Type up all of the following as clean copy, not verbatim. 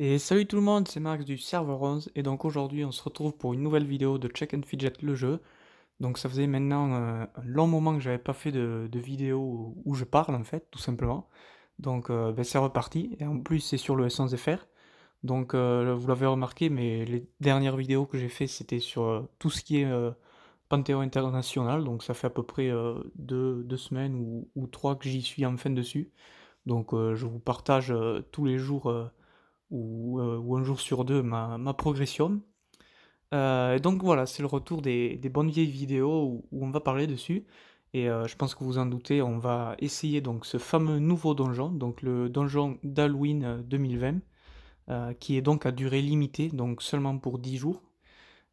Et salut tout le monde, c'est Max du serveur 11 et donc aujourd'hui on se retrouve pour une nouvelle vidéo de Check and Fidget le jeu. Donc ça faisait maintenant un long moment que j'avais pas fait de vidéo où je parle en fait, tout simplement. Donc c'est reparti et en plus c'est sur le S11FR. Donc vous l'avez remarqué, mais les dernières vidéos que j'ai fait c'était sur tout ce qui est Panthéon International. Donc ça fait à peu près deux semaines ou trois que j'y suis enfin dessus. Donc je vous partage tous les jours ou un jour sur deux ma progression. Et donc voilà, c'est le retour des bonnes vieilles vidéos où on va parler dessus. Et je pense que vous en doutez, on va essayer donc ce fameux nouveau donjon, donc le donjon d'Halloween 2020, qui est donc à durée limitée, donc seulement pour 10 jours.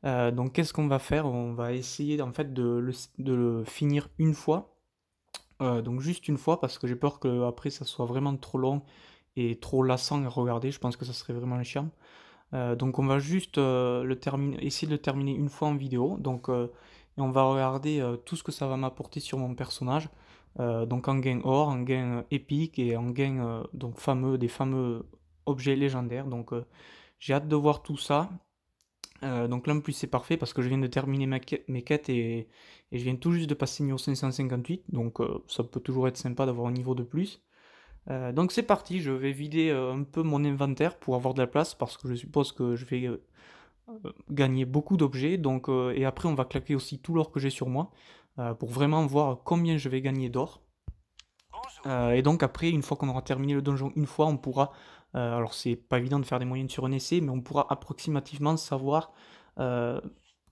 Donc qu'est-ce qu'on va faire? On va essayer en fait de le finir une fois, donc juste une fois, parce que j'ai peur que après ça soit vraiment trop long et trop lassant à regarder, je pense que ça serait vraiment chiant. Donc on va juste essayer de le terminer une fois en vidéo. Donc et on va regarder tout ce que ça va m'apporter sur mon personnage. Donc en gain or, en gain épique et en gain donc des fameux objets légendaires. Donc j'ai hâte de voir tout ça. Donc là en plus c'est parfait parce que je viens de terminer mes quêtes et je viens tout juste de passer niveau 558. Donc ça peut toujours être sympa d'avoir un niveau de plus. Donc c'est parti, je vais vider un peu mon inventaire pour avoir de la place parce que je suppose que je vais gagner beaucoup d'objets. Donc, et après on va claquer aussi tout l'or que j'ai sur moi pour vraiment voir combien je vais gagner d'or. Et donc après, une fois qu'on aura terminé le donjon une fois, on pourra, alors c'est pas évident de faire des moyennes sur un essai, mais on pourra approximativement savoir euh,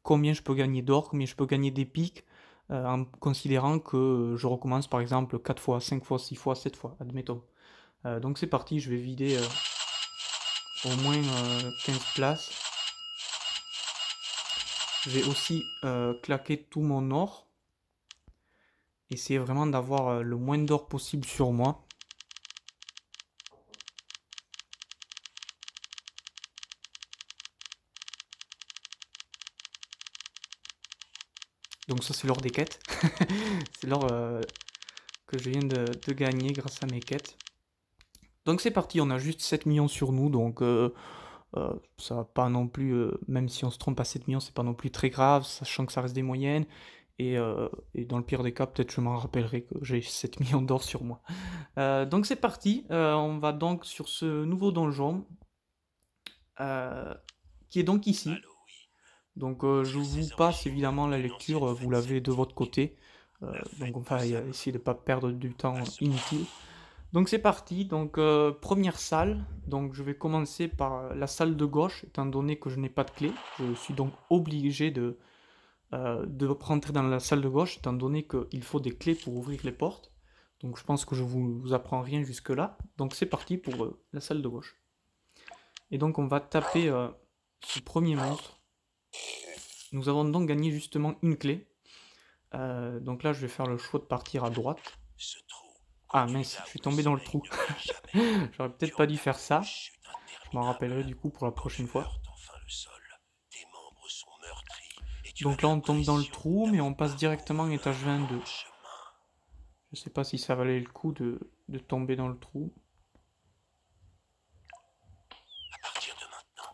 combien je peux gagner d'or, combien je peux gagner d'épiques, en considérant que je recommence par exemple 4 fois, 5 fois, 6 fois, 7 fois, admettons. Donc c'est parti, je vais vider au moins 15 places. Je vais aussi claquer tout mon or. Essayer vraiment d'avoir le moins d'or possible sur moi. Donc ça c'est l'or des quêtes. C'est l'or que je viens de gagner grâce à mes quêtes. Donc c'est parti, on a juste 7 millions sur nous, donc ça va pas non plus, même si on se trompe à 7 millions, c'est pas non plus très grave, sachant que ça reste des moyennes. Et dans le pire des cas, peut-être je m'en rappellerai que j'ai 7 millions d'or sur moi. Donc c'est parti, on va donc sur ce nouveau donjon, euh, qui est donc ici. Donc je vous passe évidemment la lecture, vous l'avez de votre côté. Donc on va essayer de ne pas perdre du temps inutile. Donc c'est parti, donc première salle, donc je vais commencer par la salle de gauche, étant donné que je n'ai pas de clé. Je suis donc obligé de rentrer dans la salle de gauche, étant donné qu'il faut des clés pour ouvrir les portes. Donc je pense que je vous apprends rien jusque là. Donc c'est parti pour la salle de gauche. Et donc on va taper ce premier monstre. Nous avons donc gagné justement une clé. Donc là je vais faire le choix de partir à droite. Ah mince, je suis tombé dans le trou. J'aurais peut-être pas dû faire ça. Je m'en rappellerai du coup pour la prochaine fois. Donc là on tombe dans le trou, mais on passe directement à étage 22. Je sais pas si ça valait le coup de tomber dans le trou.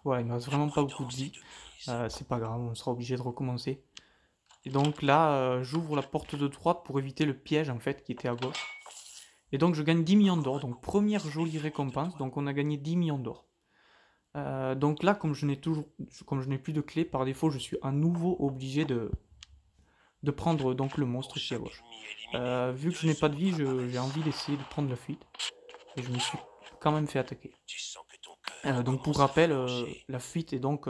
Ouais, il me reste vraiment pas beaucoup de vie. C'est pas grave, on sera obligé de recommencer. Et donc là, j'ouvre la porte de droite pour éviter le piège en fait qui était à gauche. Et donc je gagne 10 millions d'or, donc première jolie récompense, donc on a gagné 10 millions d'or. Donc là, comme je n'ai plus de clé, par défaut, je suis à nouveau obligé de prendre donc le monstre qui est à gauche. Vu que je n'ai pas de vie, j'ai envie d'essayer de prendre la fuite. Et je me suis quand même fait attaquer. Donc pour rappel, la fuite est donc...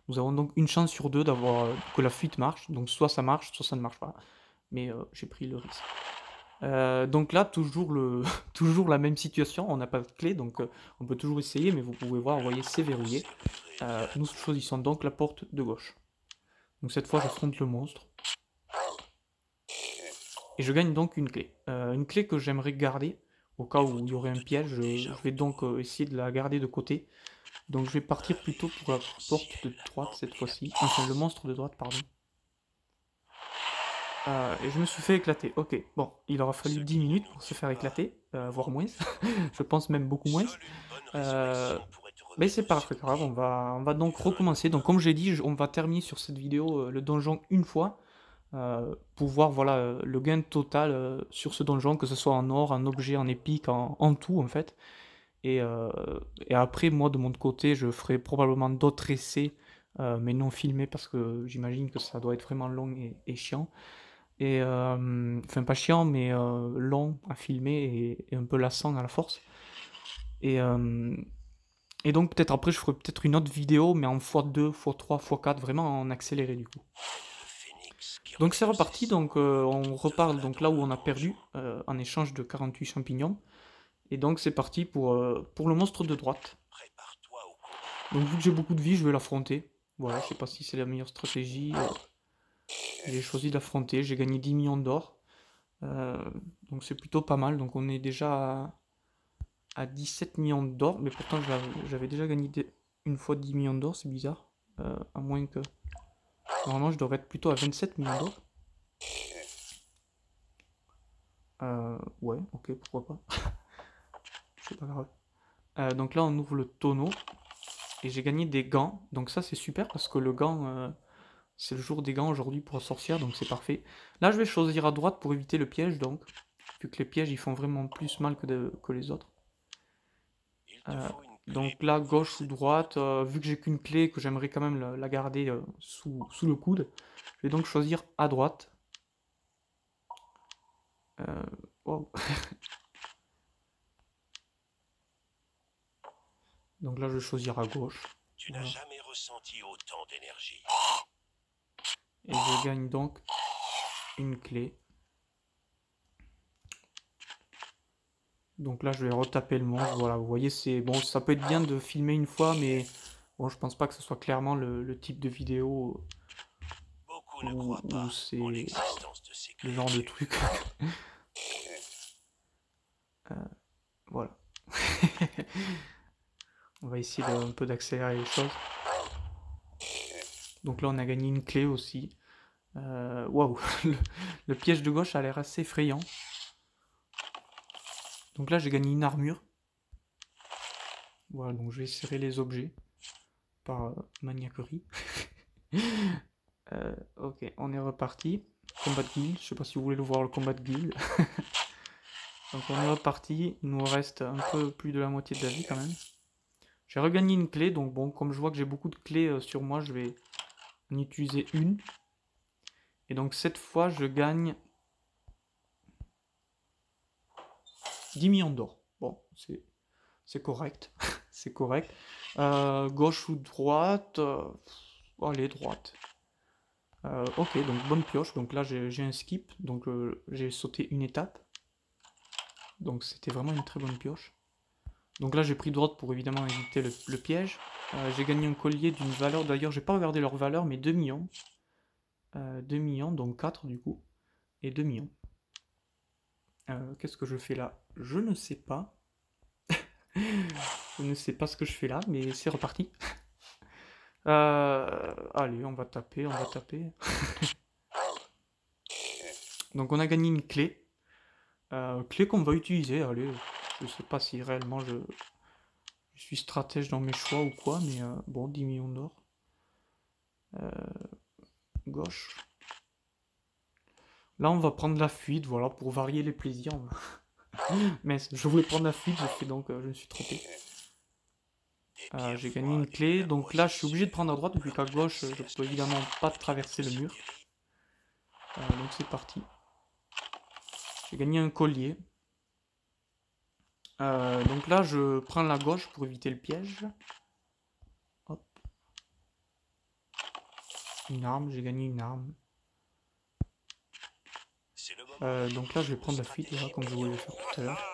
nous avons donc une chance sur deux d'avoir que la fuite marche. Donc soit ça marche, soit ça ne marche pas. Mais j'ai pris le risque. Donc là, toujours la même situation, on n'a pas de clé, donc on peut toujours essayer, mais vous pouvez voir, vous voyez, c'est verrouillé. Nous choisissons donc la porte de gauche. Donc cette fois, j'affronte le monstre. Et je gagne donc une clé. Une clé que j'aimerais garder, au cas où il y aurait un piège, je vais donc essayer de la garder de côté. Donc je vais partir plutôt pour la porte de droite cette fois-ci. Enfin, le monstre de droite, pardon. Et je me suis fait éclater. Ok, bon, il aura fallu 10 minutes pour se faire éclater, voire moins. Je pense même beaucoup moins. Euh, Mais c'est pas très grave, on va donc recommencer. Donc comme j'ai dit, on va terminer sur cette vidéo le donjon une fois. Pour voir voilà, le gain total sur ce donjon, que ce soit en or, en objet, en épique, en tout en fait. Et, euh, et après, moi de mon côté, je ferai probablement d'autres essais, mais non filmés parce que j'imagine que ça doit être vraiment long et chiant. Enfin, pas chiant, mais long à filmer et un peu lassant à la force. Et, euh, et donc, peut-être après, je ferai peut-être une autre vidéo, mais en x2, x3, x4, vraiment en accéléré du coup. Donc, c'est reparti. Donc, on repart donc là où on a perdu, en échange de 48 champignons. Et donc, c'est parti pour le monstre de droite. Donc, vu que j'ai beaucoup de vie, je vais l'affronter. Voilà, je sais pas si c'est la meilleure stratégie. J'ai choisi d'affronter. J'ai gagné 10 millions d'or. Euh, donc c'est plutôt pas mal. Donc on est déjà à 17 millions d'or. Mais pourtant j'avais déjà gagné une fois 10 millions d'or. C'est bizarre. À moins que... Normalement je devrais être plutôt à 27 millions d'or. Ouais, ok, pourquoi pas. C'est pas grave. Donc là on ouvre le tonneau. Et j'ai gagné des gants. Donc ça c'est super parce que le gant... c'est le jour des gants aujourd'hui pour la sorcière. Donc c'est parfait. Là je vais choisir à droite pour éviter le piège donc. Vu que les pièges ils font vraiment plus mal que les autres. Donc là, gauche ou droite, vu que j'ai qu'une clé et que j'aimerais quand même la garder sous le coude, je vais donc choisir à droite. Wow. Donc là, je vais choisir à gauche. Tu n'as jamais ressenti autant d'énergie. Et je gagne donc une clé. Donc là, je vais retaper le monstre. Voilà, vous voyez, c'est bon, ça peut être bien de filmer une fois, mais bon, je pense pas que ce soit clairement le type de vidéo où c'est le genre de truc. Voilà. On va essayer un peu d'accélérer les choses. Donc là, on a gagné une clé aussi. Waouh, le piège de gauche a l'air assez effrayant. Donc là, j'ai gagné une armure. Voilà, donc je vais serrer les objets par maniaquerie. Ok, on est reparti. Combat de guild, je sais pas si vous voulez le voir, le combat de guild. Donc on est reparti, il nous reste un peu plus de la moitié de la vie quand même. J'ai regagné une clé, donc bon, comme je vois que j'ai beaucoup de clés sur moi, je vais en utiliser une. Et donc cette fois, je gagne 10 millions d'or. Bon, c'est correct. C'est correct. Gauche ou droite allez, droite. Ok, donc bonne pioche. Donc là, j'ai un skip. Donc j'ai sauté une étape. Donc c'était vraiment une très bonne pioche. Donc là, j'ai pris droite pour évidemment éviter le piège. J'ai gagné un collier d'une valeur. D'ailleurs, j'ai pas regardé leur valeur, mais 2 millions. 2 millions, donc 4 du coup. Et 2 millions. Qu'est-ce que je fais là? Je ne sais pas. Je ne sais pas ce que je fais là, mais c'est reparti. Allez, on va taper, on va taper. Donc on a gagné une clé. Clé qu'on va utiliser, allez. Je sais pas si réellement je suis stratège dans mes choix ou quoi, mais bon, 10 millions d'or. Gauche. Là, on va prendre la fuite, voilà, pour varier les plaisirs. Mais je voulais prendre la fuite, j'ai fait donc, je me suis trompé. J'ai gagné une clé, donc là, je suis obligé de prendre à droite, vu qu'à gauche, je peux évidemment pas traverser le mur. Donc c'est parti. J'ai gagné un collier. Donc là, je prends la gauche pour éviter le piège. Hop. Une arme, j'ai gagné une arme. Donc là, je vais prendre la fuite, là, comme je voulais le faire tout à l'heure.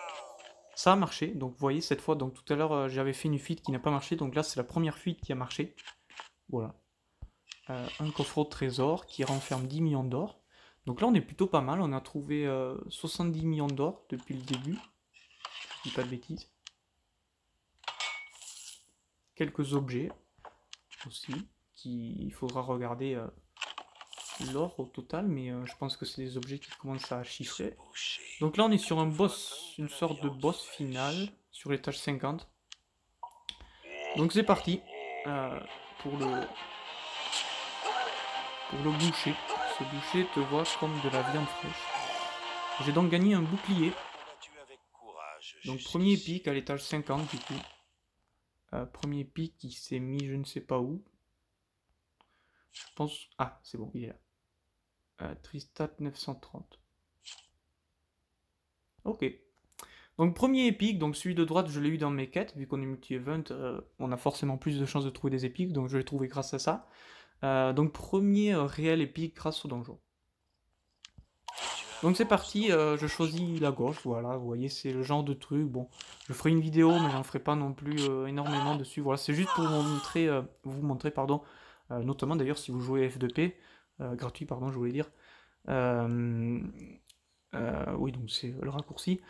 Ça a marché, donc vous voyez, cette fois, donc tout à l'heure, j'avais fait une fuite qui n'a pas marché, donc là, c'est la première fuite qui a marché. Voilà. Un coffre au trésor qui renferme 10 millions d'or. Donc là, on est plutôt pas mal, on a trouvé 70 millions d'or depuis le début. Je dis pas de bêtises. Quelques objets aussi, il faudra regarder l'or au total, mais je pense que c'est des objets qui commencent à chiffrer. Donc là on est sur un boss, une sorte de boss final, sur l'étage 50. Donc c'est parti pour le boucher. Ce boucher te voit comme de la viande fraîche. J'ai donc gagné un bouclier. Donc premier épique à l'étage 50 du coup. Premier épique qui s'est mis je ne sais pas où. Je pense... Ah, c'est bon, il est là. Tristat 930. Ok. Donc premier épique, donc celui de droite je l'ai eu dans mes quêtes, vu qu'on est multi-event, on a forcément plus de chances de trouver des épiques, donc je l'ai trouvé grâce à ça. Donc premier réel épique grâce au donjon. Donc c'est parti, je choisis la gauche, voilà, vous voyez c'est le genre de truc, bon, je ferai une vidéo mais j'en ferai pas non plus énormément dessus, voilà, c'est juste pour vous montrer, pardon, notamment d'ailleurs si vous jouez F2P, gratuit pardon je voulais dire, oui donc c'est le raccourci,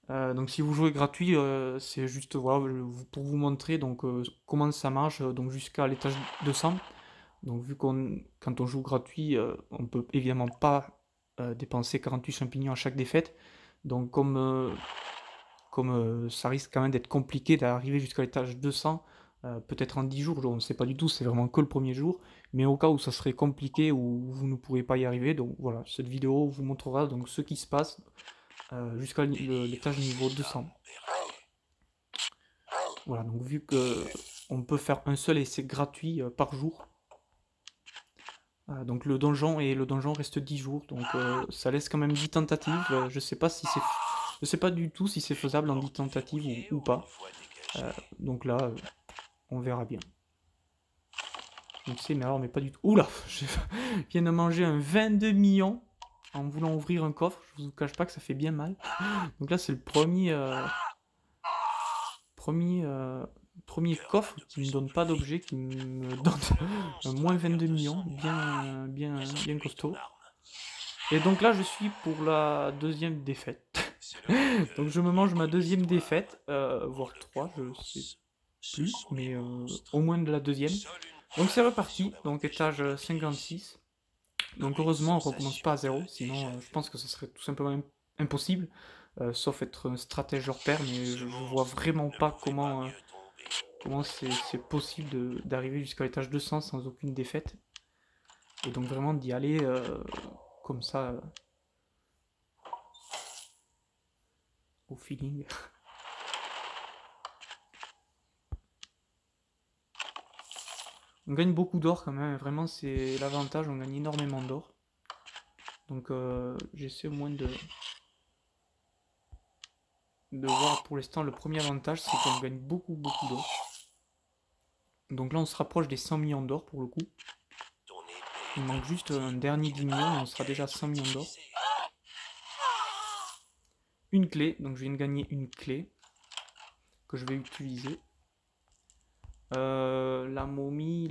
donc si vous jouez gratuit, c'est juste voilà, pour vous montrer donc comment ça marche, donc jusqu'à l'étage 200, donc vu quand on joue gratuit, on peut évidemment pas dépenser 48 champignons à chaque défaite. Donc comme ça risque quand même d'être compliqué d'arriver jusqu'à l'étage 200, peut-être en 10 jours, on ne sait pas du tout, c'est vraiment que le premier jour, mais au cas où ça serait compliqué ou vous ne pourrez pas y arriver, donc voilà, cette vidéo vous montrera donc ce qui se passe jusqu'à l'étage niveau 200. Voilà, donc vu que on peut faire un seul essai gratuit par jour, donc le donjon reste 10 jours, donc ça laisse quand même 10 tentatives. Je sais pas si je sais pas du tout si c'est faisable en 10 tentatives ou pas. Donc là, on verra bien. Je sais, mais alors, mais pas du tout. Oula, je viens de manger un 22 millions en voulant ouvrir un coffre. Je vous cache pas que ça fait bien mal. Donc là, c'est le premier coffre qui me donne pas d'objet, qui me donne un moins 22 millions, bien costaud. Et donc là, je suis pour la deuxième défaite. Donc je me mange ma deuxième défaite, voire 3, je sais plus, mais au moins de la deuxième. Donc c'est reparti, donc étage 56. Donc heureusement, on recommence pas à zéro, sinon je pense que ce serait tout simplement impossible, sauf être un stratège hors pair, mais je vois vraiment pas comment c'est possible d'arriver jusqu'à l'étage 200 sans aucune défaite. Et donc vraiment d'y aller comme ça, au feeling. On gagne beaucoup d'or quand même, vraiment c'est l'avantage, on gagne énormément d'or. Donc j'essaie au moins de voir pour l'instant le premier avantage, c'est qu'on gagne beaucoup d'or. Donc là on se rapproche des 100 millions d'or pour le coup. Il manque juste un dernier 10 millions et on sera déjà à 100 millions d'or. Une clé, donc je viens de gagner une clé que je vais utiliser. La momie.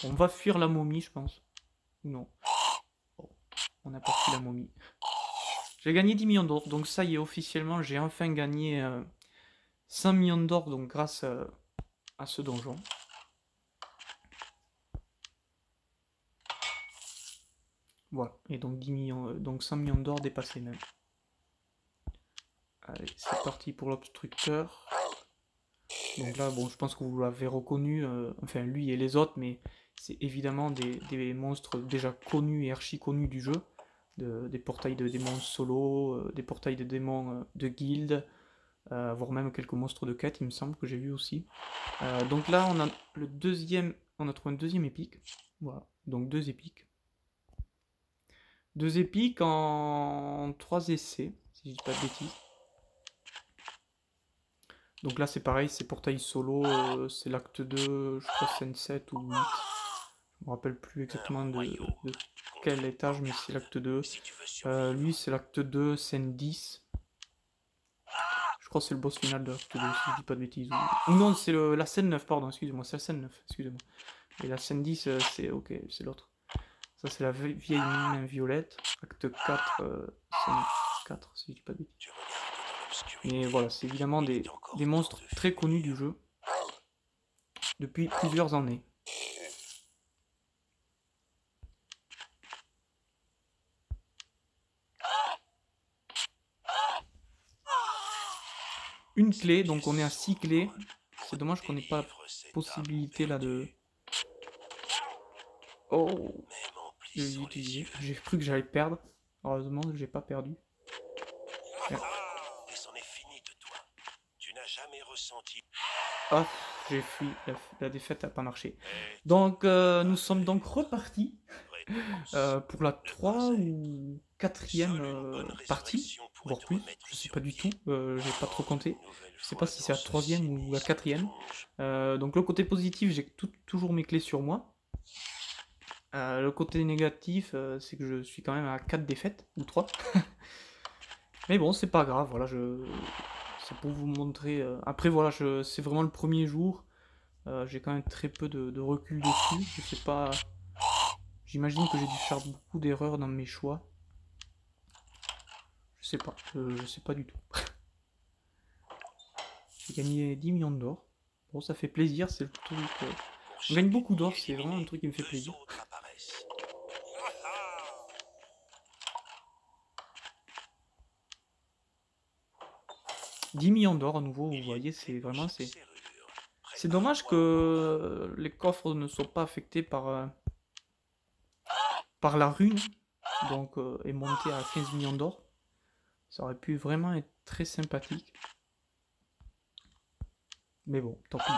On va fuir la momie, je pense. Non. Oh, on n'a pas fui la momie. J'ai gagné 10 millions d'or, donc ça y est, officiellement, j'ai enfin gagné 100 millions d'or, donc grâce à ce donjon. Voilà, et donc 10 millions, donc 100 millions d'or dépassés même. Allez, c'est parti pour l'obstructeur. Donc là, bon, je pense que vous l'avez reconnu, enfin lui et les autres, mais c'est évidemment des monstres déjà connus et archi connus du jeu. Des portails de démons solo, des portails de démons de guildes, voire même quelques monstres de quête, il me semble que j'ai vu aussi. Donc là, on a trouvé un deuxième épique. Voilà, donc 2 épiques. 2 épiques en 3 essais, si je dis pas de bêtises. Donc là c'est pareil, c'est portail solo, c'est l'acte 2, je crois scène 7 ou 8. Je me rappelle plus exactement de quel étage, mais c'est l'acte 2. Lui c'est l'acte 2, scène 10. Je crois que c'est le boss final de l'acte 2, si je dis pas de bêtises. Ou non, c'est la scène 9, pardon, excusez-moi, c'est la scène 9, excusez-moi. Et la scène 10, c'est ok, c'est l'autre. Ça c'est la vieille main violette, acte 4, scène 4, si je dis pas de bêtises. Mais voilà, c'est évidemment des monstres très connus du jeu depuis plusieurs années. Une clé, donc on est à 6 clés. C'est dommage qu'on n'ait pas la délivre cet possibilité homme là de... perdu. Oh, Même en je l'ai plissant les utilisé. yeux. J'ai cru que j'allais perdre. Heureusement, j'ai pas perdu. Et c'en est fini de toi. Tu n'as jamais ressenti. Hop, j'ai fui. La défaite n'a pas marché. Mais Donc, nous sommes donc repartis réponse. pour la Le 3 conseil. ou 4e Seule une bonne partie, résurrection pourrait voire te plus. remettre Je sais sur pas du tout. pied. J'ai pas trop compté. Une nouvelle Je sais fois pas si c'est dans la ce 3e ou la sinistre 4e. plonge. Donc, le côté positif, j'ai toujours mes clés sur moi. Le côté négatif, c'est que je suis quand même à 4 défaites, ou 3. Mais bon, c'est pas grave, voilà, c'est pour vous montrer... Après, voilà, c'est vraiment le premier jour. J'ai quand même très peu de recul dessus. Je sais pas... J'imagine que j'ai dû faire beaucoup d'erreurs dans mes choix. Je sais pas, je sais pas du tout. J'ai gagné 10 millions d'or. Bon, ça fait plaisir, c'est le truc... Pour On gagne chaque beaucoup ennemi d'or, c'est vraiment un éliminé, truc qui me fait 2 plaisir. autres apparaissent. 10 millions d'or à nouveau, Il vous y a une voyez, clé c'est pour vraiment... chaque C'est serrure. dommage Prépare-toi au combat. que les coffres ne soient pas affectés par la rune, donc est monté à 15 millions d'or. Ça aurait pu vraiment être très sympathique. Mais bon, tant pis.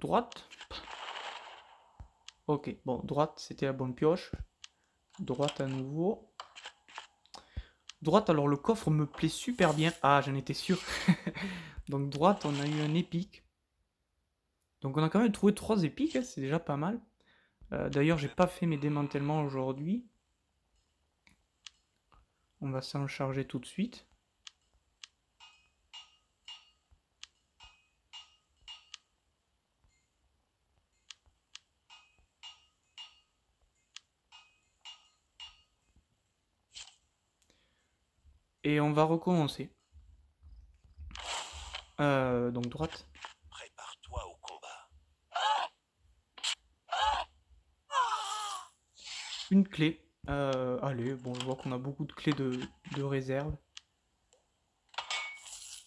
Droite. Ok, bon, droite, c'était la bonne pioche. Droite à nouveau. Droite, alors le coffre me plaît super bien. Ah, j'en étais sûr. Donc droite, on a eu un épique. Donc on a quand même trouvé 3 épiques, hein, c'est déjà pas mal. D'ailleurs, j'ai pas fait mes démantèlements aujourd'hui. On va s'en charger tout de suite. Et on va recommencer. Donc droite. Prépare-toi au combat. Une clé. Allez, bon, je vois qu'on a beaucoup de clés de réserve.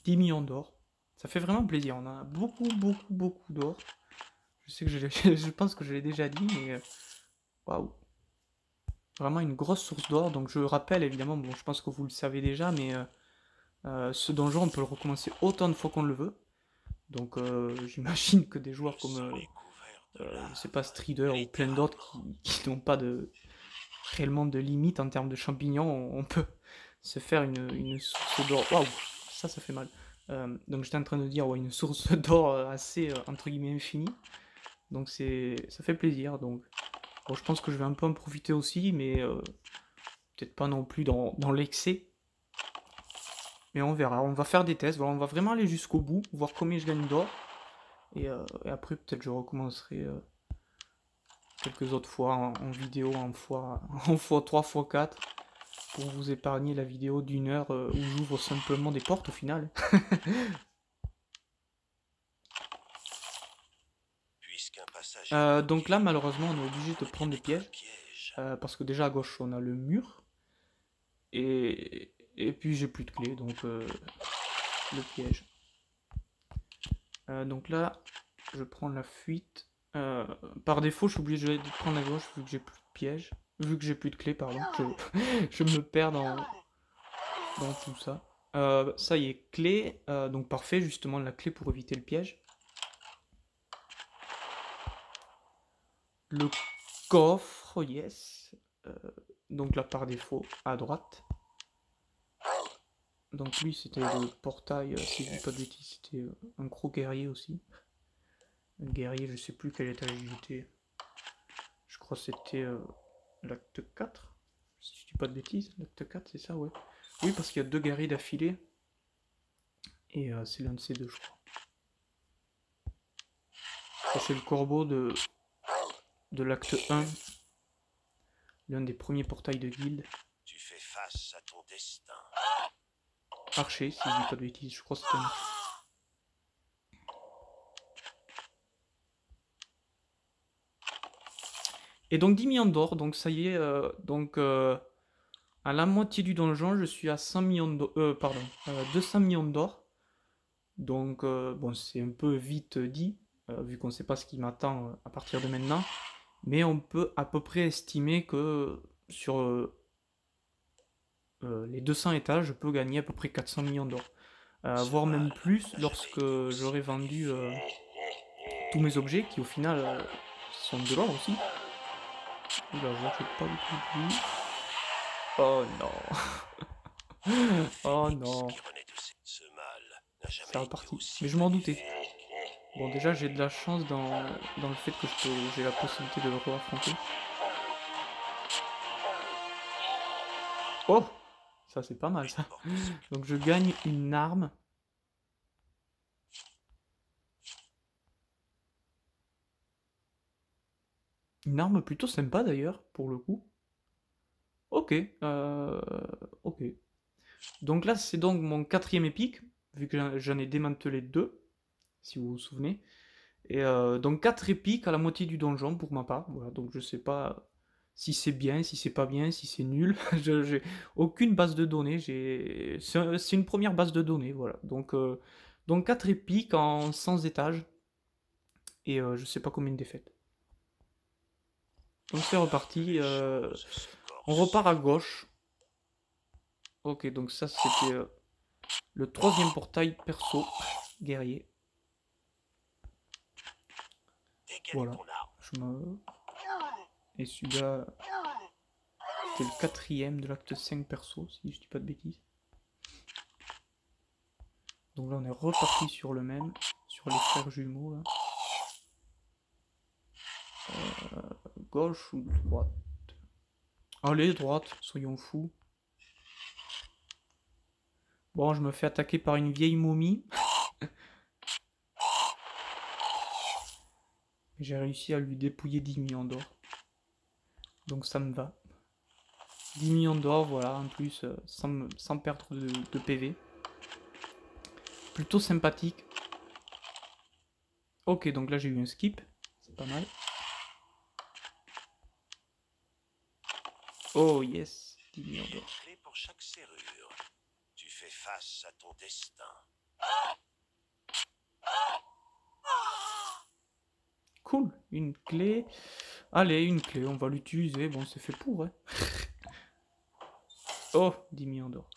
10 millions d'or. Ça fait vraiment plaisir. On a beaucoup d'or. Je sais que je pense que je l'ai déjà dit, mais waouh. Vraiment une grosse source d'or. Donc je rappelle évidemment, bon, je pense que vous le savez déjà, mais ce donjon, on peut le recommencer autant de fois qu'on le veut. Donc j'imagine que des joueurs Le comme, sol est couvert de je sais pas, lave. Strider ou plein d'autres qui n'ont pas réellement de limite en termes de champignons, on peut se faire une source d'or. Waouh, ça fait mal. Donc j'étais en train de dire, ouais, une source d'or assez, entre guillemets, infinie. Donc ça fait plaisir. Donc bon, je pense que je vais un peu en profiter aussi, mais peut-être pas non plus dans l'excès. Mais on verra, on va faire des tests, voilà, on va vraiment aller jusqu'au bout, voir combien je gagne d'or. Et après, peut-être je recommencerai quelques autres fois en vidéo, en fois 3, fois 4, pour vous épargner la vidéo d'une heure où j'ouvre simplement des portes au final. Puisqu'un passage est bloqué, Donc là, malheureusement, on est obligé de on est prendre bien des pièges. école piège. Parce que déjà à gauche, on a le mur. Et puis j'ai plus de clés, donc le piège. Donc là, je prends la fuite. Par défaut, je suis obligé de prendre à gauche vu que j'ai plus de pièges. Vu que j'ai plus de clés, pardon. Je me perds dans tout ça. Ça y est, clé. Donc parfait, justement, la clé pour éviter le piège. Le coffre, yes. Donc là, par défaut, à droite. Donc lui, c'était le portail, si je dis pas de bêtises, c'était un gros guerrier aussi. Un guerrier, je sais plus quel étage il était. Je crois que c'était l'acte 4. Si je dis pas de bêtises, l'acte 4, c'est ça, ouais. Oui, parce qu'il y a 2 guerriers d'affilée. Et c'est l'un de ces deux, je crois. Ça, c'est le corbeau de l'acte 1. L'un des premiers portails de guilde. Tu fais face à ton destin. Archer, si je dis pas de bêtises, je crois que c'était un archer. Et donc 10 millions d'or, donc ça y est, donc À la moitié du donjon, je suis à 100 millions d'or, pardon, 200 millions d'or. Donc, bon, c'est un peu vite dit, vu qu'on ne sait pas ce qui m'attend à partir de maintenant. Mais on peut à peu près estimer que sur les 200 étages, je peux gagner à peu près 400 millions d'or. Voire même plus lorsque j'aurai vendu tous mes objets, qui au final sont de l'or aussi. Oula, je pas beaucoup de vie. Oh non. Oh non. C'est reparti. Mais je m'en doutais. Bon, déjà, j'ai de la chance dans le fait que j'ai la possibilité de le re-affronter. Oh! Ça, c'est pas mal, ça. Donc, je gagne une arme. Une arme plutôt sympa, d'ailleurs, pour le coup. Ok. Ok. Donc là, c'est donc mon 4e épique, vu que j'en ai démantelé 2, si vous vous souvenez. Et donc 4 épiques à la moitié du donjon pour ma part. Voilà, donc je sais pas si c'est bien, si c'est pas bien, si c'est nul. J'ai aucune base de données. C'est une première base de données, voilà. Donc 4 épiques en 100 étages. Et je sais pas combien de défaites. Donc c'est reparti. On repart à gauche. Ok, donc ça c'était le 3e portail perso, guerrier. Voilà. Et celui-là, c'était le 4e de l'acte 5 perso, si je dis pas de bêtises. Donc là, on est reparti sur le même, sur les frères jumeaux, là. Gauche ou droite? Allez, droite, soyons fous. Bon, je me fais attaquer par une vieille momie. J'ai réussi à lui dépouiller 10 millions d'or. Donc ça me va. 10 millions d'or, voilà, en plus, sans perdre de PV. Plutôt sympathique. Ok, donc là j'ai eu un skip. C'est pas mal. Oh yes, 10 millions d'or. Pour chaque serrure, tu fais face à ton destin. Cool, une clé. Allez, une clé, on va l'utiliser. Bon, c'est fait pour, hein. Oh, 10 millions d'or.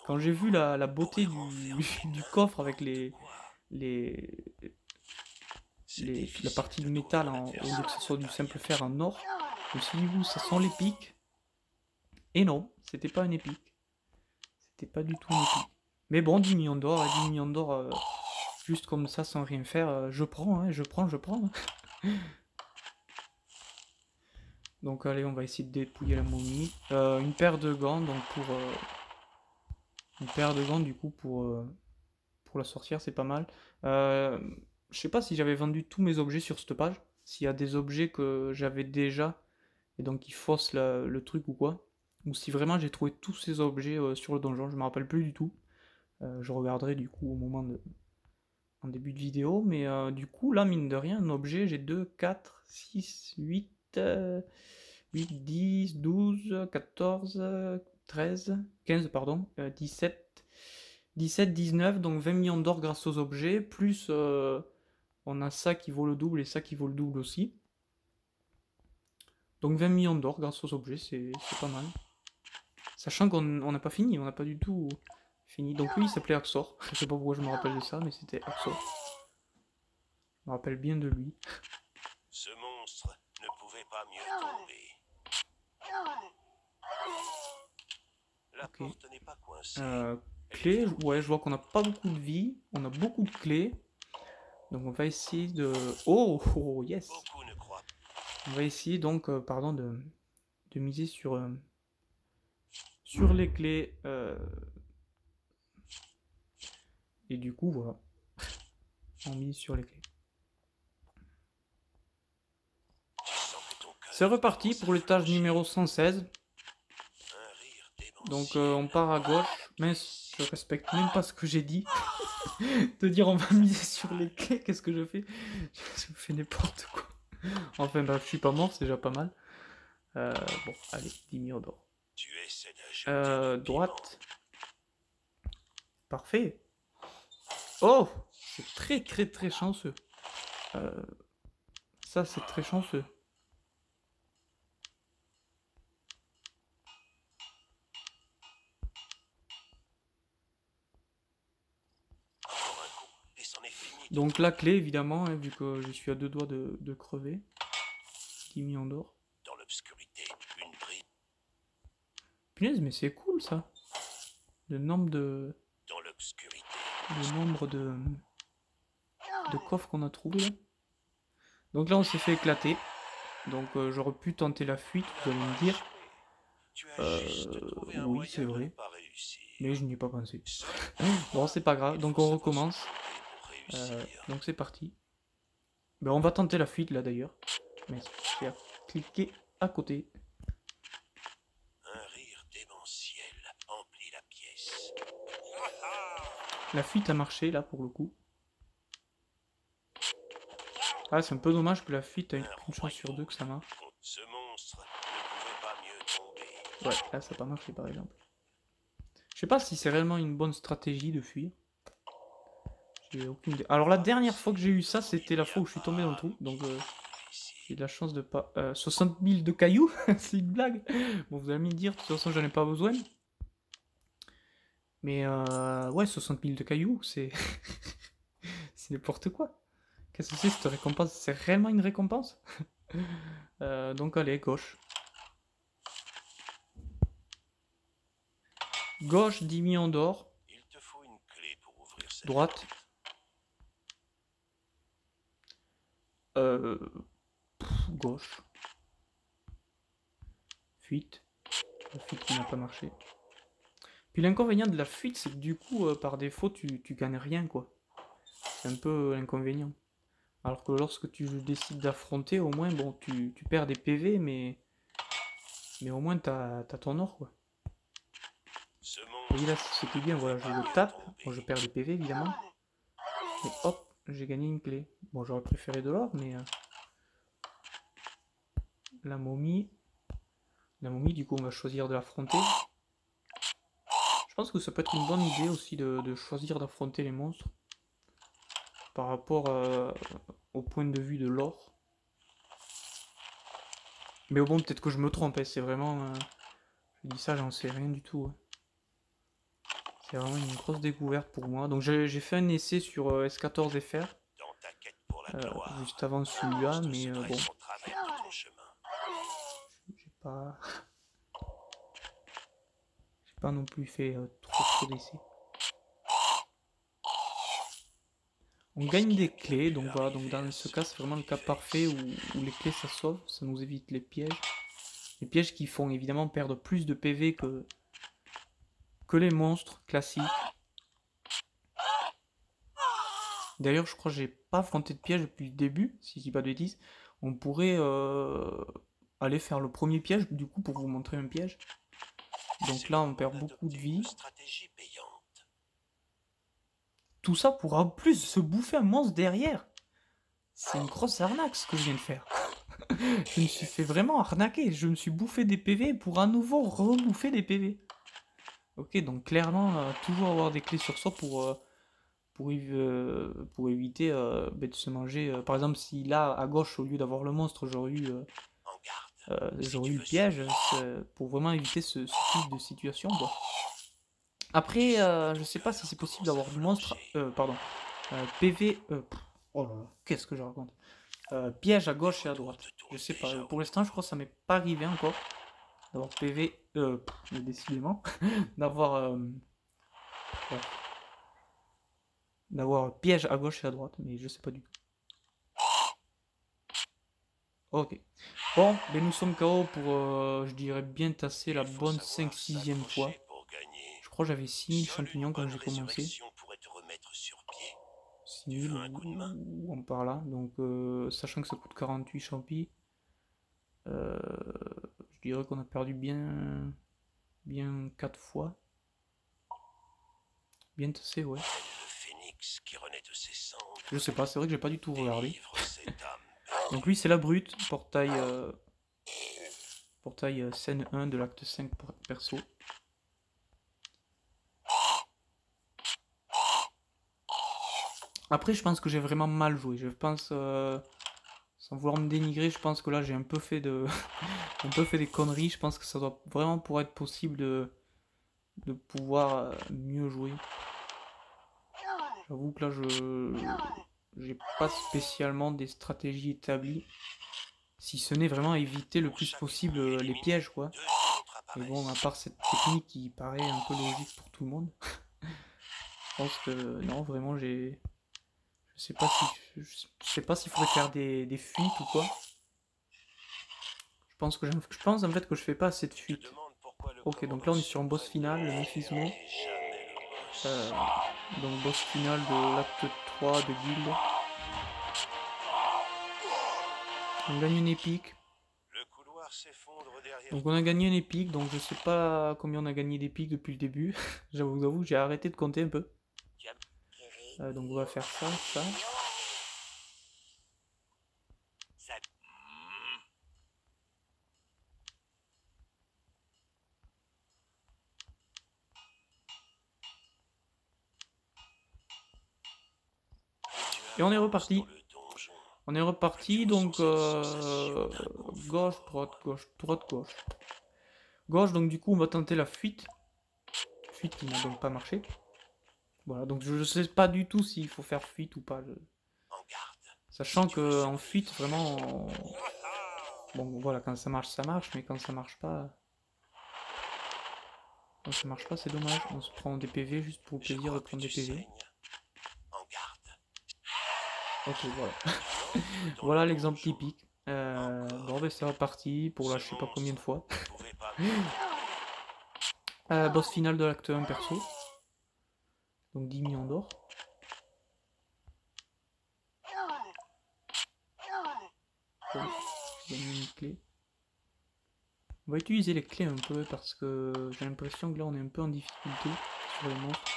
Quand j'ai vu la beauté du coffre avec la partie de métal, au lieu que ce soit du simple fer en or, je me suis dit, ça sent l'épique. Et non, c'était pas un épique. C'était pas du tout un épique. Mais bon, 10 millions d'or, 10 millions d'or, juste comme ça, sans rien faire, je prends, hein, je prends. Donc allez, on va essayer de dépouiller la momie. Une paire de gants, donc une paire de gants, du coup, pour la sorcière, c'est pas mal. Je sais pas si j'avais vendu tous mes objets sur cette page. S'il y a des objets que j'avais déjà, et donc qui faussent le truc ou quoi. Ou si vraiment j'ai trouvé tous ces objets sur le donjon, je me rappelle plus du tout. Je regarderai du coup au moment en début de vidéo. Mais du coup, là, mine de rien, un objet, j'ai 2, 4, 6, 8, 8, 10, 12, 14, 13, 15, pardon, 17, 19, donc 20 millions d'or grâce aux objets, plus on a ça qui vaut le double et ça qui vaut le double aussi. Donc 20 millions d'or grâce aux objets, c'est pas mal. Sachant qu'on n'a pas fini, on n'a pas du tout fini. Donc lui, il s'appelait Axor. Je sais pas pourquoi je me rappelle de ça, mais c'était Axor. Je me rappelle bien de lui. Ce monstre ne pouvait pas mieux tomber. La porte n'est pas coincée. Clé, ouais, je vois qu'on n'a pas beaucoup de vie. On a beaucoup de clés. Donc on va essayer de... Oh, oh yes. On va essayer donc, pardon, de miser sur les clés. Et du coup, voilà. On mise sur les clés. C'est reparti pour l'étage numéro 116. Donc on part à gauche. Mais je respecte même pas ce que j'ai dit. De dire on va miser sur les clés, qu'est-ce que je fais? Je fais n'importe quoi. Enfin bref, je suis pas mort, c'est déjà pas mal. Bon, allez, 10 millions d'or. Tu essaies d'ajouter du piment. Droite. Parfait. Oh, c'est très très très chanceux. Ça c'est très chanceux. Encore un coup, et c'en est fini. Donc la clé évidemment, hein, vu que je suis à 2 doigts de crever. 10 millions d'or. Dans l'obscurité, une bride. Punaise, mais c'est cool ça. Le nombre Dans l'obscurité. le nombre de coffres qu'on a trouvé là. Donc là on s'est fait éclater. Donc j'aurais pu tenter la fuite, vous allez me dire. Tu as juste trouvé un Oui, c'est moyen de ne vrai. pas réussir. Mais je n'y ai pas pensé. Seul, Bon, c'est pas grave. il Donc faut on savoir recommence. se débrouiller pour réussir. Donc c'est parti. Ben, on va tenter la fuite là d'ailleurs. Mais j'ai à cliquer à côté. Un rire démentiel emplit la pièce. La fuite a marché là pour le coup. Ah, c'est un peu dommage que la fuite a une chance sur 2 que ça marche. Ce monstre ne pouvait pas mieux tomber. Ouais, là ça n'a pas marché par exemple. Je sais pas si c'est réellement une bonne stratégie de fuir. J'ai aucune idée. Alors la dernière fois que j'ai eu ça, c'était la fois où je suis tombé dans le trou. Donc j'ai de la chance de pas... 60 000 de cailloux. C'est une blague. Bon, vous allez me dire, de toute façon j'en ai pas besoin. Mais ouais, 60 000 de cailloux, c'est... c'est n'importe quoi. Qu'est-ce que c'est cette récompense? C'est réellement une récompense? Donc allez, gauche. Gauche, 10 millions d'or. Il te faut une clé pour ouvrir cette Droite. Gauche. Fuite. La fuite qui n'a pas marché. Puis l'inconvénient de la fuite, c'est que du coup, par défaut, tu gagnes rien, quoi. C'est un peu l'inconvénient. Alors que lorsque tu décides d'affronter, au moins, bon, tu perds des PV, mais au moins, t'as ton or, quoi. Vous voyez là, ce qui est bien, voilà, je le tape. Bon, je perds des PV, évidemment. Et hop, j'ai gagné une clé. Bon, j'aurais préféré de l'or, mais... La momie, du coup, on va choisir de l'affronter. Je pense que ça peut être une bonne idée aussi de choisir d'affronter les monstres. Par rapport au point de vue de l'or. Mais bon, peut-être que je me trompe, hein, c'est vraiment... je dis ça, j'en sais rien du tout. Hein. C'est vraiment une grosse découverte pour moi. Donc j'ai fait un essai sur S14FR. Juste avant celui-là, mais bon. J'ai pas non plus fait trop d'essais. On gagne des clés, donc voilà, donc dans ce cas c'est vraiment le cas parfait où les clés ça sauve, ça nous évite les pièges. Les pièges qui font évidemment perdre plus de PV que les monstres classiques. D'ailleurs je crois que j'ai pas affronté de piège depuis le début, si je dis pas de bêtises. On pourrait aller faire le premier piège du coup pour vous montrer un piège. Donc là on perd beaucoup de vie. Tout ça pour en plus se bouffer un monstre derrière. C'est une grosse arnaque ce que je viens de faire. Je me suis fait vraiment arnaquer. Je me suis bouffé des PV pour à nouveau rebouffer des PV. Ok, donc clairement, toujours avoir des clés sur soi pour éviter de se manger. Par exemple, si là, à gauche, au lieu d'avoir le monstre, j'aurais eu le piège, pour vraiment éviter ce type de situation. Bon. Après, je sais pas si c'est possible d'avoir du monstre... PV... oh là là, qu'est-ce que je raconte? Piège à gauche et à droite. Je sais pas, pour l'instant je crois que ça m'est pas arrivé encore. D'avoir PV... décidément. D'avoir... ouais. D'avoir piège à gauche et à droite, mais je sais pas du tout. Ok. Bon, ben nous sommes KO pour, je dirais, bien tasser la bonne 5-6e fois. Je crois que j'avais 6000 champignons quand j'ai commencé. 6000 ou on part là. Donc, sachant que ça coûte 48 champis, je dirais qu'on a perdu bien 4 fois. Bien tassé, ouais. Je sais pas, c'est vrai que j'ai pas du tout regardé. Donc lui c'est la brute, portail Portail scène 1 de l'acte 5 perso. Après, je pense que j'ai vraiment mal joué. Je pense, sans vouloir me dénigrer, je pense que là j'ai un peu fait un peu fait des conneries. Je pense que ça doit vraiment pour être possible de pouvoir mieux jouer. J'avoue que là j'ai pas spécialement des stratégies établies. Si ce n'est vraiment éviter le plus possible les pièges, quoi. Mais bon, à part cette technique qui paraît un peu logique pour tout le monde, je pense que non, vraiment, je sais pas si, je sais pas s'il faudrait faire des fuites ou quoi. Je pense en fait que je fais pas assez de fuites. Ok, donc là on est sur un boss final, le Mephismo. Donc boss final de l'acte 3 de Guild. On gagne une épique. Donc on a gagné une épique, donc je sais pas combien on a gagné d'épiques depuis le début. J'avoue, j'ai arrêté de compter un peu. Donc on va faire ça, ça. Et on est reparti. On est reparti, donc gauche, droite, gauche, droite, gauche. Gauche, donc du coup on va tenter la fuite. Fuite qui n'a donc pas marché. Voilà, donc je ne sais pas du tout s'il faut faire fuite ou pas. Sachant que en fuite, vraiment... Bon voilà, quand ça marche, mais quand ça marche pas... Quand ça marche pas, c'est dommage. On se prend des PV juste pour le plaisir de prendre des PV. Ok, voilà. Voilà l'exemple typique. Bon, ben c'est reparti pour là je sais pas combien de fois. Boss final de l'acte 1 perso. Donc 10 millions d'or. Bon, je vais donner une clé. On va utiliser les clés un peu parce que j'ai l'impression que là on est un peu en difficulté sur les monstres.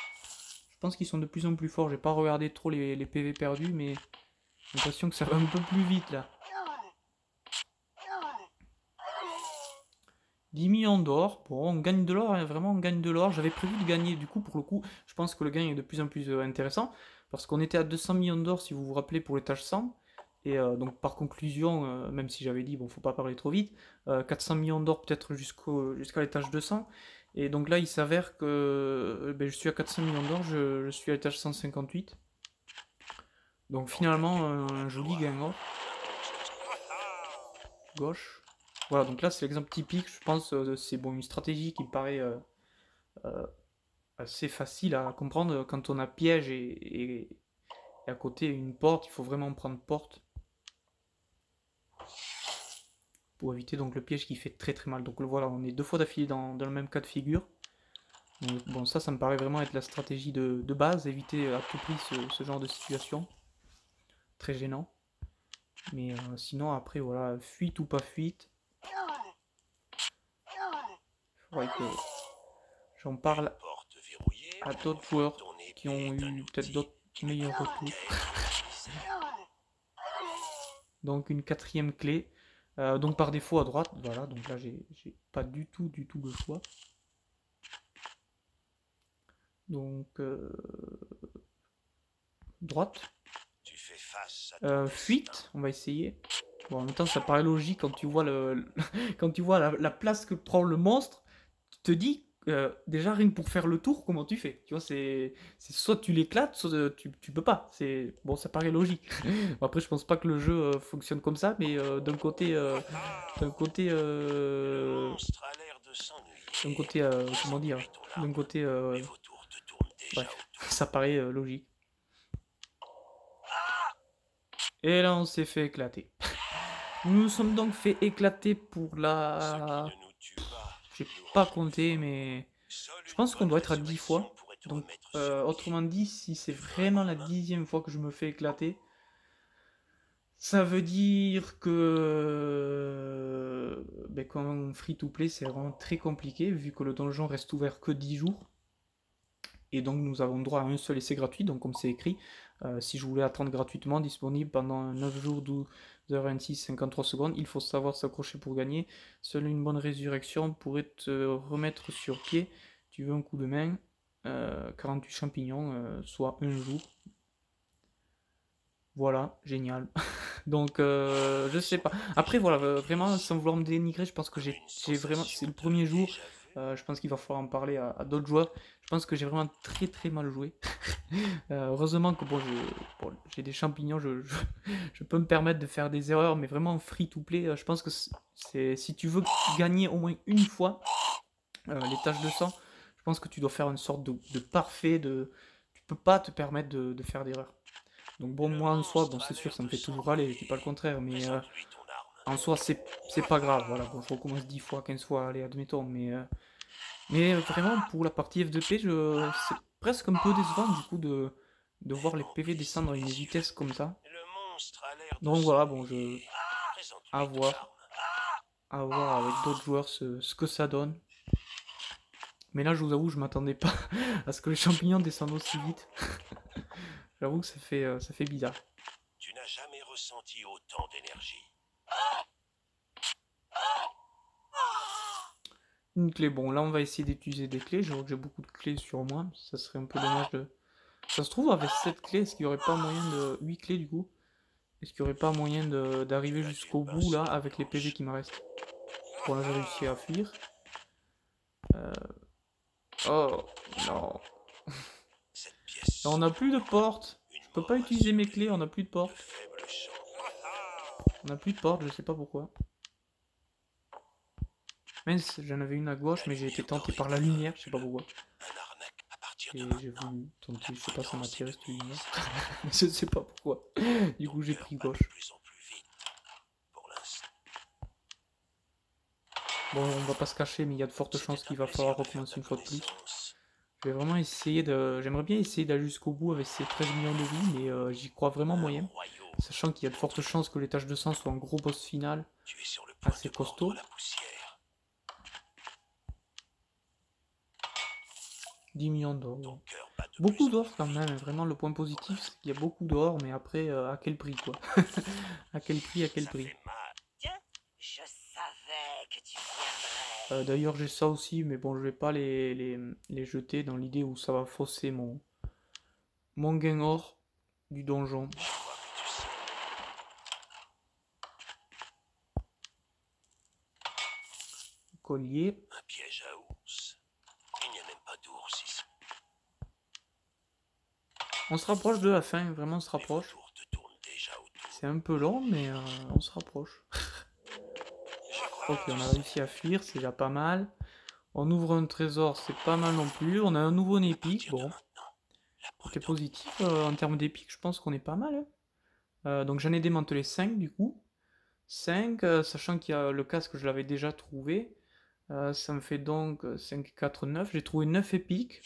Je pense qu'ils sont de plus en plus forts. J'ai pas regardé trop les PV perdus, mais j'ai l'impression que ça va un peu plus vite là. 10 millions d'or, bon on gagne de l'or, hein, vraiment on gagne de l'or. J'avais prévu de gagner du coup pour le coup, je pense que le gain est de plus en plus intéressant. Parce qu'on était à 200 millions d'or si vous vous rappelez pour l'étage 100. Et donc par conclusion, même si j'avais dit bon faut pas parler trop vite, 400 millions d'or peut-être jusqu'à l'étage 200. Et donc là il s'avère que ben, je suis à 400 millions d'or, je suis à l'étage 158. Donc finalement un joli gain or. Gauche. Voilà, donc là c'est l'exemple typique, je pense, c'est bon, une stratégie qui me paraît assez facile à comprendre. Quand on a piège et à côté une porte, il faut vraiment prendre porte pour éviter donc le piège qui fait très très mal. Donc voilà, on est 2 fois d'affilée dans le même cas de figure. Donc, bon, ça me paraît vraiment être la stratégie de base, éviter à tout prix ce genre de situation. Très gênant. Mais sinon après voilà, fuite ou pas fuite. Il faudrait que j'en parle à d'autres joueurs qui ont eu peut-être d'autres meilleurs retours. Donc une 4ème clé. Donc par défaut à droite, voilà, donc là j'ai pas du tout le choix. Donc droite. Fuite, on va essayer. Bon, en même temps ça paraît logique quand tu vois quand tu vois la place que prend le monstre, tu te dis déjà rien que pour faire le tour, comment tu fais? Tu vois, c'est soit tu l'éclates, soit tu peux pas. C'est bon, ça paraît logique. Bon, après, je pense pas que le jeu fonctionne comme ça, mais d'un côté, comment dire, d'un côté, bref, ça paraît logique. Et là, on s'est fait éclater. Nous nous sommes donc fait éclater pour la... J'ai pas compté, mais je pense qu'on doit être à 10 fois. Donc, autrement dit, si c'est vraiment la 10e fois que je me fais éclater, ça veut dire que ben, quand free-to-play, c'est vraiment très compliqué, vu que le donjon reste ouvert que 10 jours. Et donc nous avons droit à un seul essai gratuit, donc comme c'est écrit, si je voulais attendre gratuitement, disponible pendant 9 jours 0,26, 53 secondes. Il faut savoir s'accrocher pour gagner. Seule une bonne résurrection pourrait te remettre sur pied. Tu veux un coup de main. 48 champignons, soit un jour. Voilà, génial. Donc, je sais pas. Après, voilà, vraiment, sans vouloir me dénigrer, je pense que j'ai vraiment. C'est le premier jour. Je pense qu'il va falloir en parler à d'autres joueurs. Je pense que j'ai vraiment très très mal joué. Heureusement que bon, j'ai des champignons, je peux me permettre de faire des erreurs, mais vraiment free to play, je pense que c'est si tu veux gagner au moins une fois les tâches de sang, je pense que tu dois faire une sorte de parfait, tu peux pas te permettre de faire d'erreurs. Donc bon, moi en soi, bon c'est sûr, ça me fait toujours aller, je dis pas le contraire, mais en soi c'est pas grave, voilà, bon je recommence 10 fois, 15 fois, allez admettons, mais vraiment pour la partie F2P, c'est presque un peu décevant du coup de voir les PV descendre à une vitesse comme ça. Donc voilà, bon à voir, à voir avec d'autres joueurs ce que ça donne. Mais là je vous avoue, je m'attendais pas à ce que les champignons descendent aussi vite. J'avoue que ça fait bizarre. Tu n'as jamais ressenti autant d'énergie. Une clé, bon là on va essayer d'utiliser des clés, je vois que j'ai beaucoup de clés sur moi, ça serait un peu dommage de... Ça se trouve avec cette clé, est-ce qu'il n'y aurait pas moyen de... 8 clés du coup. Est-ce qu'il n'y aurait pas moyen d'arriver jusqu'au bout là avec les PV qui me restent? Bon là j'ai réussi à fuir. Oh non. Là, on n'a plus de porte. Je peux pas utiliser mes clés, on n'a plus de porte. On n'a plus de porte, je sais pas pourquoi. Mince, j'en avais une à gauche, mais j'ai été tenté par la lumière, je sais pas pourquoi. Et j'ai voulu tenter, je sais pas, ça m'a tiré cette lumière. Je sais pas pourquoi. Du coup j'ai pris gauche. Bon, on va pas se cacher, mais il y a de fortes chances qu'il va falloir recommencer une fois de plus. Je vais vraiment essayer de... J'aimerais bien essayer d'aller jusqu'au bout avec ces 13 millions de vies, mais j'y crois vraiment moyen. Sachant qu'il y a de fortes chances que les tâches de sang soient un gros boss final assez costaud. 10 millions d'or. Beaucoup d'or quand même, vraiment le point positif c'est qu'il y a beaucoup d'or, mais après à quel prix quoi? À quel prix, à quel prix? Je savais que tu viendrais. D'ailleurs j'ai ça aussi, mais bon je vais pas les jeter dans l'idée où ça va fausser mon gain or du donjon. Collier. Un piège à ours. Il n'y a même pas d'ours ici. On se rapproche de la fin, vraiment on se rapproche. C'est un peu long, mais on se rapproche. Ok, on a réussi à fuir, c'est déjà pas mal. On ouvre un trésor, c'est pas mal non plus. On a un nouveau épique, bon. Côté positif, en termes d'épique, je pense qu'on est pas mal. Hein. Donc j'en ai démantelé 5 du coup. 5, sachant qu'il y a le casque, je l'avais déjà trouvé. Ça me fait donc 5, 4, 9. J'ai trouvé 9 épiques.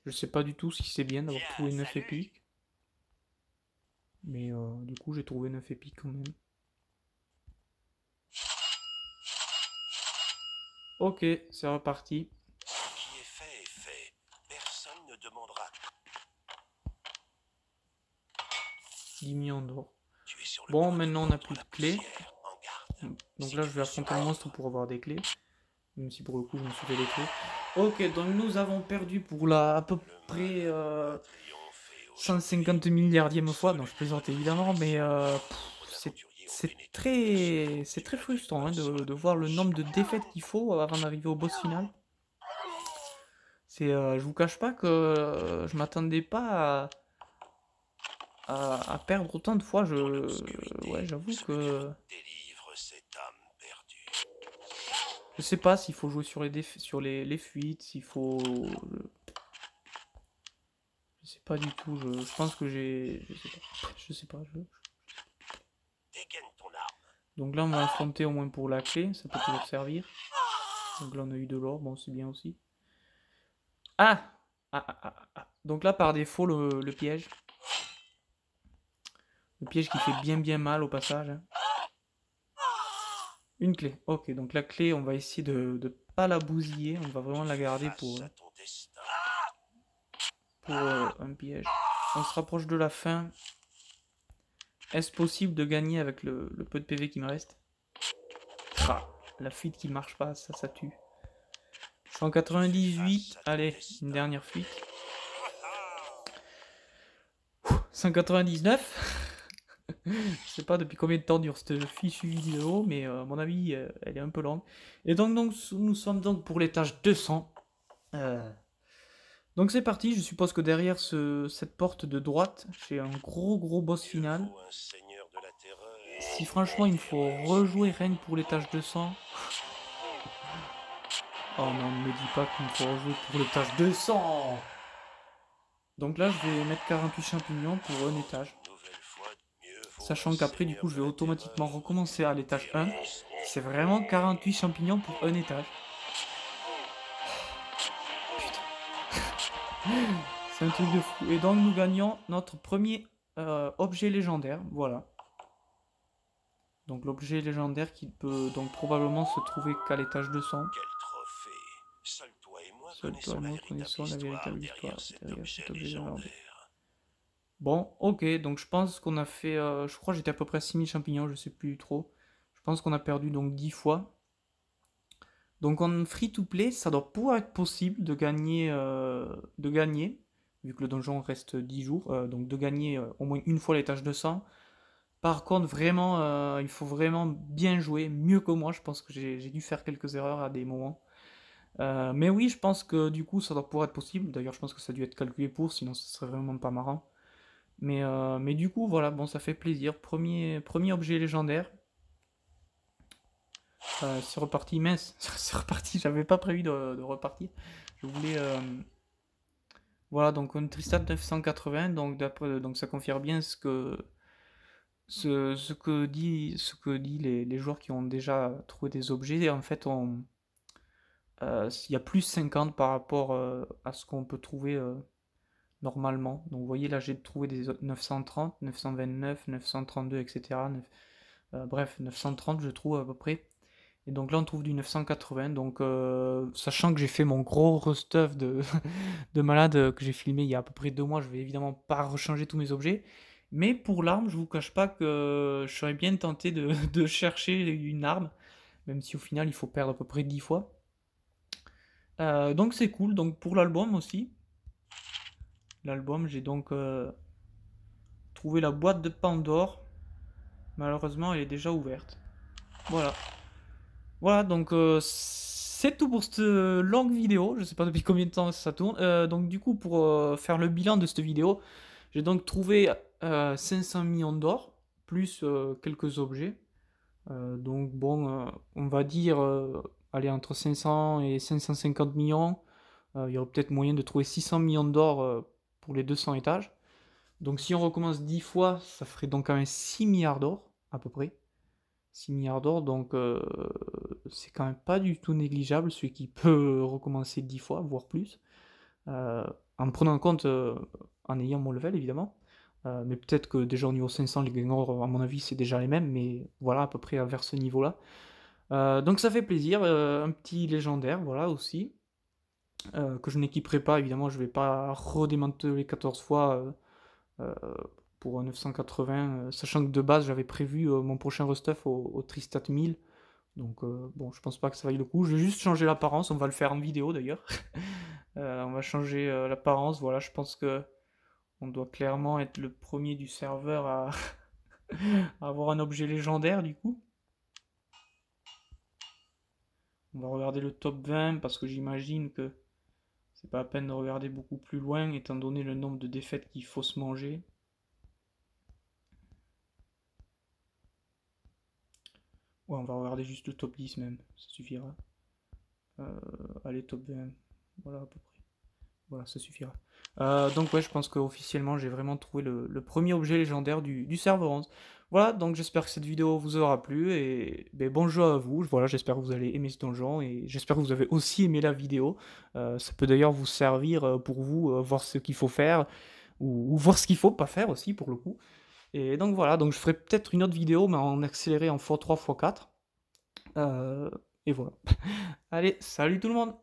Je sais pas du tout si c'est bien d'avoir trouvé 9 épiques. Mais du coup, j'ai trouvé 9 épiques quand même. Ok, c'est reparti. Ce qui est fait. Personne ne demandera. 10 millions d'or. Bon, maintenant on n'a plus de clés. Donc là, je vais affronter un monstre pour avoir des clés. Même si pour le coup, je me suis fait des clés. Ok, donc nous avons perdu pour la à peu près 150 milliardième fois. Non, je plaisante évidemment, mais c'est très frustrant hein, de voir le nombre de défaites qu'il faut avant d'arriver au boss final. Je vous cache pas que je m'attendais pas à perdre autant de fois. Ouais, j'avoue que je sais pas s'il faut jouer sur les fuites, s'il faut. Je sais pas du tout. Je pense que j'ai. Je sais pas. Donc là, on va affronter au moins pour la clé. Ça peut toujours servir. Donc là, on a eu de l'or. Bon, c'est bien aussi. Ah, Donc là, par défaut, le piège. Le piège qui fait bien mal au passage. Hein. Une clé. Ok, donc la clé, on va essayer de pas la bousiller. On va vraiment la garder pour un piège. On se rapproche de la fin. Est-ce possible de gagner avec le peu de PV qui me reste? Ah, la fuite qui marche pas, ça tue. 198, allez, une dernière fuite. 199. Je sais pas depuis combien de temps dure cette fichue vidéo, mais à mon avis, elle est un peu longue. Et donc nous sommes donc pour l'étage 200. Donc c'est parti, je suppose que derrière cette porte de droite, j'ai un gros boss final. Si franchement il me faut rejouer rien que pour l'étage 200... Oh non, ne me dis pas qu'il me faut rejouer pour l'étage 200. Donc là je vais mettre 48 champignons pour un étage. Sachant qu'après du coup je vais automatiquement recommencer à l'étage 1. C'est vraiment 48 champignons pour un étage. C'est un truc de fou. Et donc nous gagnons notre premier objet légendaire. Voilà. Donc l'objet légendaire qui peut donc probablement se trouver qu'à l'étage 200. Seul toi et moi connaissons la véritable histoire derrière cet objet légendaire. Bon, ok, donc je pense qu'on a fait... je crois que j'étais à peu près à 6000 champignons, je sais plus trop. Je pense qu'on a perdu donc 10 fois. Donc en free-to-play, ça doit pouvoir être possible de gagner, vu que le donjon reste 10 jours, donc de gagner au moins une fois l'étage 200. Par contre, vraiment, il faut vraiment bien jouer, mieux que moi, je pense que j'ai dû faire quelques erreurs à des moments. Mais oui, je pense que du coup, ça doit pouvoir être possible. D'ailleurs, je pense que ça a dû être calculé pour, sinon ce serait vraiment pas marrant. Mais du coup, voilà, bon, ça fait plaisir. Premier objet légendaire. C'est reparti, mince, c'est reparti, j'avais pas prévu de repartir. Je voulais... Voilà, donc un Tristan 980, donc ça confirme bien ce que disent les joueurs qui ont déjà trouvé des objets. En fait, il y a plus 50 par rapport à ce qu'on peut trouver normalement. Donc vous voyez là j'ai trouvé des 930, 929, 932, etc. Bref, 930 je trouve à peu près. Et donc là on trouve du 980, donc sachant que j'ai fait mon gros restuff de malade que j'ai filmé il y a à peu près 2 mois, je vais évidemment pas rechanger tous mes objets. Mais pour l'arme, je vous cache pas que je serais bien tenté de chercher une arme, même si au final il faut perdre à peu près 10 fois. Donc c'est cool, donc pour l'album aussi. L'album, j'ai donc trouvé la boîte de Pandore. Malheureusement, elle est déjà ouverte. Voilà. Voilà, donc c'est tout pour cette longue vidéo. Je sais pas depuis combien de temps ça tourne. Donc du coup, pour faire le bilan de cette vidéo, j'ai donc trouvé 500 millions d'or, plus quelques objets. Donc bon, on va dire, allez, entre 500 et 550 millions. Il y aurait peut-être moyen de trouver 600 millions d'or pour les 200 étages. Donc si on recommence 10 fois, ça ferait donc quand même 6 milliards d'or, à peu près. 6 milliards d'or, donc c'est quand même pas du tout négligeable, celui qui peut recommencer 10 fois, voire plus. En prenant en compte, en ayant mon level évidemment. Mais peut-être que déjà au niveau 500, les gagnants, à mon avis, c'est déjà les mêmes, mais voilà, à peu près vers ce niveau-là. Donc ça fait plaisir, un petit légendaire, voilà, aussi. Que je n'équiperai pas, évidemment, je vais pas redémanteler 14 fois pour un 980, sachant que de base j'avais prévu mon prochain restuff au Tristat 1000, donc bon, je pense pas que ça vaille le coup. Je vais juste changer l'apparence, on va le faire en vidéo d'ailleurs. On va changer l'apparence, voilà, je pense que on doit clairement être le premier du serveur à, à avoir un objet légendaire du coup. On va regarder le top 20 parce que j'imagine que c'est pas la peine de regarder beaucoup plus loin étant donné le nombre de défaites qu'il faut se manger. Ouais, on va regarder juste le top 10 même, ça suffira. Allez, top 20, voilà à peu près. Voilà, ça suffira. Donc ouais, je pense qu'officiellement j'ai vraiment trouvé le premier objet légendaire du serveur 11. Voilà, donc j'espère que cette vidéo vous aura plu, et ben, bon jeu à vous. Voilà, j'espère que vous allez aimer ce donjon, et j'espère que vous avez aussi aimé la vidéo. Ça peut d'ailleurs vous servir pour vous, voir ce qu'il faut faire, ou voir ce qu'il faut pas faire aussi pour le coup. Et donc voilà, donc je ferai peut-être une autre vidéo, mais en accéléré en x3, x4. Et voilà. Allez, salut tout le monde!